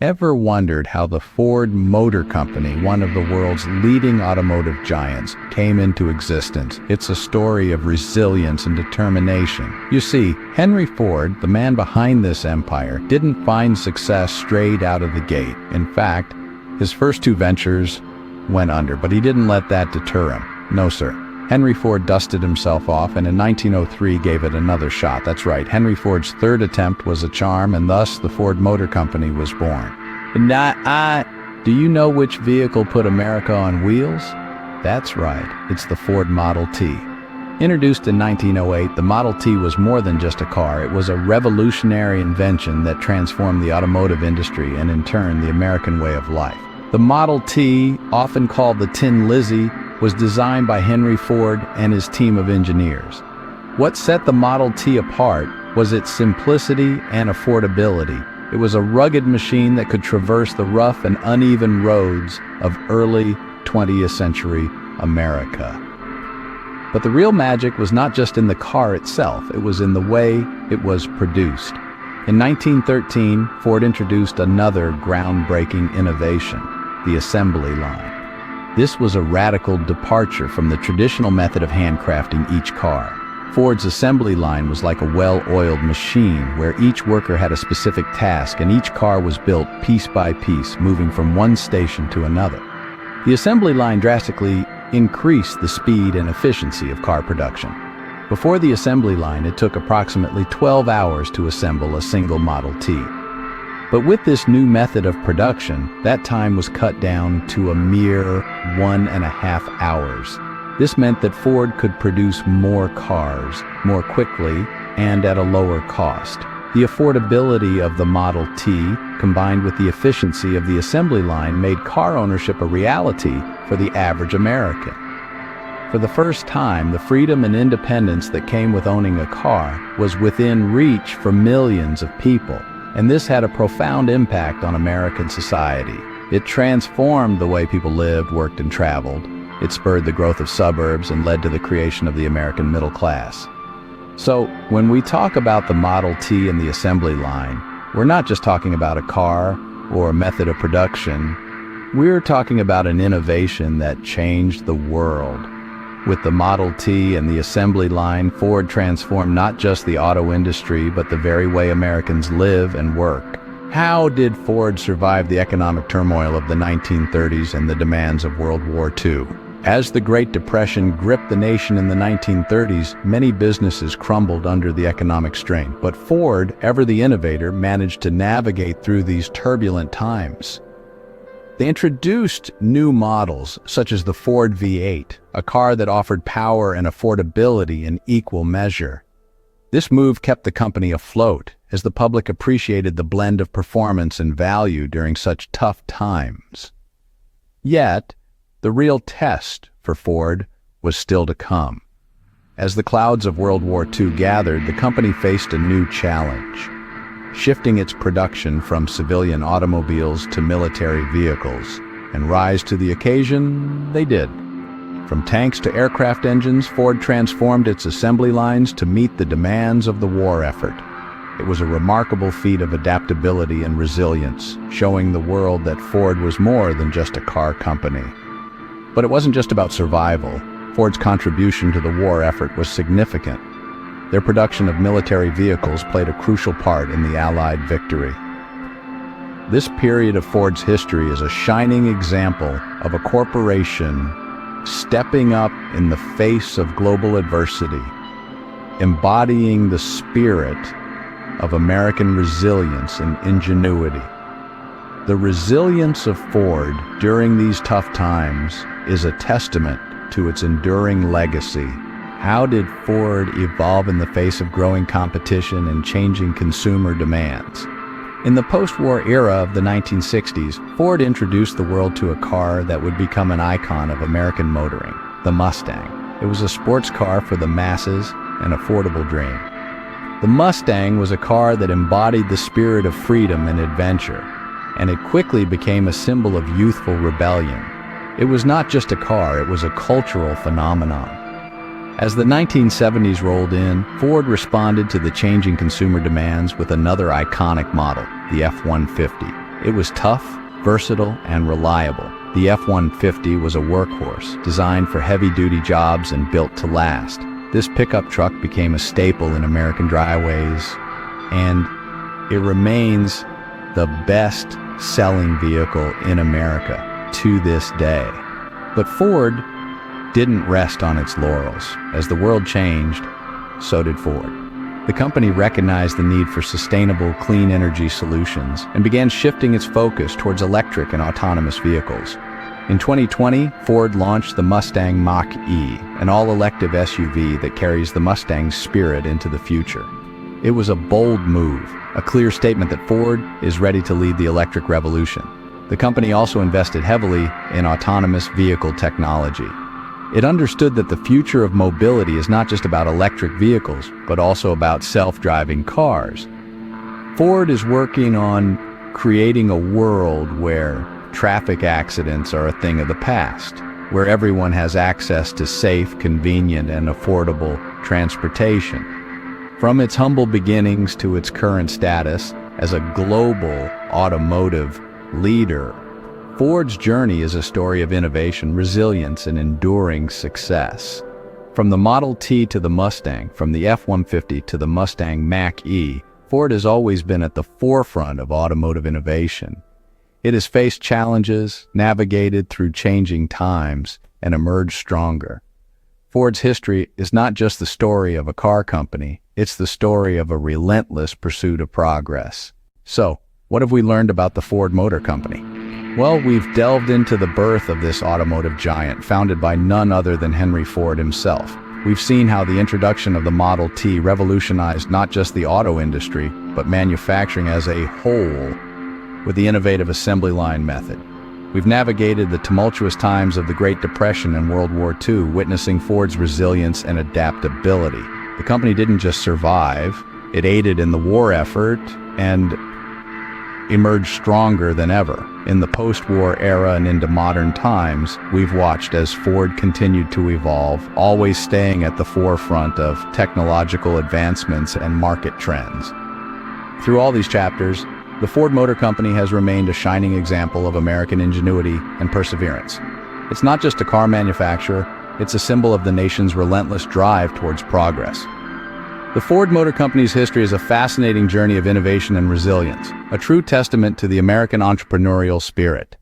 Ever wondered how the Ford Motor Company, one of the world's leading automotive giants, came into existence? It's a story of resilience and determination. You see, Henry Ford, the man behind this empire, didn't find success straight out of the gate. In fact, his first two ventures went under, but he didn't let that deter him. No, sir. Henry Ford dusted himself off and in 1903 gave it another shot. That's right, Henry Ford's third attempt was a charm, and thus the Ford Motor Company was born. Do you know which vehicle put America on wheels? That's right, it's the Ford Model T. Introduced in 1908, the Model T was more than just a car. It was a revolutionary invention that transformed the automotive industry and in turn the American way of life. The Model T, often called the Tin Lizzie, was designed by Henry Ford and his team of engineers. What set the Model T apart was its simplicity and affordability. It was a rugged machine that could traverse the rough and uneven roads of early 20th century America. But the real magic was not just in the car itself, it was in the way it was produced. In 1913, Ford introduced another groundbreaking innovation, the assembly line. This was a radical departure from the traditional method of handcrafting each car. Ford's assembly line was like a well-oiled machine where each worker had a specific task and each car was built piece by piece, moving from one station to another. The assembly line drastically increased the speed and efficiency of car production. Before the assembly line, it took approximately 12 hours to assemble a single Model T. But with this new method of production, that time was cut down to a mere 1.5 hours. This meant that Ford could produce more cars, more quickly, and at a lower cost. The affordability of the Model T, combined with the efficiency of the assembly line, made car ownership a reality for the average American. For the first time, the freedom and independence that came with owning a car was within reach for millions of people. And this had a profound impact on American society. It transformed the way people lived, worked, and traveled. It spurred the growth of suburbs and led to the creation of the American middle class. So, when we talk about the Model T and the assembly line, we're not just talking about a car or a method of production. We're talking about an innovation that changed the world. With the Model T and the assembly line, Ford transformed not just the auto industry, but the very way Americans live and work. How did Ford survive the economic turmoil of the 1930s and the demands of World War II? As the Great Depression gripped the nation in the 1930s, many businesses crumbled under the economic strain. But Ford, ever the innovator, managed to navigate through these turbulent times. They introduced new models, such as the Ford V8, a car that offered power and affordability in equal measure. This move kept the company afloat, as the public appreciated the blend of performance and value during such tough times. Yet, the real test for Ford was still to come. As the clouds of World War II gathered, the company faced a new challenge. Shifting its production from civilian automobiles to military vehicles, and rise to the occasion they did. From tanks to aircraft engines, Ford transformed its assembly lines to meet the demands of the war effort. It was a remarkable feat of adaptability and resilience, showing the world that Ford was more than just a car company. But it wasn't just about survival. Ford's contribution to the war effort was significant. Their production of military vehicles played a crucial part in the Allied victory. This period of Ford's history is a shining example of a corporation stepping up in the face of global adversity, embodying the spirit of American resilience and ingenuity. The resilience of Ford during these tough times is a testament to its enduring legacy. How did Ford evolve in the face of growing competition and changing consumer demands? In the post-war era of the 1960s, Ford introduced the world to a car that would become an icon of American motoring, the Mustang. It was a sports car for the masses, an affordable dream. The Mustang was a car that embodied the spirit of freedom and adventure, and it quickly became a symbol of youthful rebellion. It was not just a car, it was a cultural phenomenon. As the 1970s rolled in, Ford responded to the changing consumer demands with another iconic model, the F-150. It was tough, versatile, and reliable. The F-150 was a workhorse, designed for heavy-duty jobs and built to last. This pickup truck became a staple in American driveways, and it remains the best-selling vehicle in America to this day. But Ford didn't rest on its laurels. As the world changed, so did Ford. The company recognized the need for sustainable, clean energy solutions and began shifting its focus towards electric and autonomous vehicles. In 2020, Ford launched the Mustang Mach-E, an all-electric SUV that carries the Mustang spirit into the future. It was a bold move, a clear statement that Ford is ready to lead the electric revolution. The company also invested heavily in autonomous vehicle technology. It understood that the future of mobility is not just about electric vehicles, but also about self-driving cars. Ford is working on creating a world where traffic accidents are a thing of the past, where everyone has access to safe, convenient, and affordable transportation. From its humble beginnings to its current status as a global automotive leader, Ford's journey is a story of innovation, resilience, and enduring success. From the Model T to the Mustang, from the F-150 to the Mustang Mach-E, Ford has always been at the forefront of automotive innovation. It has faced challenges, navigated through changing times, and emerged stronger. Ford's history is not just the story of a car company, it's the story of a relentless pursuit of progress. So, what have we learned about the Ford Motor Company? Well, we've delved into the birth of this automotive giant, founded by none other than Henry Ford himself. We've seen how the introduction of the Model T revolutionized not just the auto industry, but manufacturing as a whole with the innovative assembly line method. We've navigated the tumultuous times of the Great Depression and World War II, witnessing Ford's resilience and adaptability. The company didn't just survive, it aided in the war effort and emerged stronger than ever. In the post-war era and into modern times, we've watched as Ford continued to evolve, always staying at the forefront of technological advancements and market trends. Through all these chapters, the Ford Motor Company has remained a shining example of American ingenuity and perseverance. It's not just a car manufacturer, it's a symbol of the nation's relentless drive towards progress. The Ford Motor Company's history is a fascinating journey of innovation and resilience, a true testament to the American entrepreneurial spirit.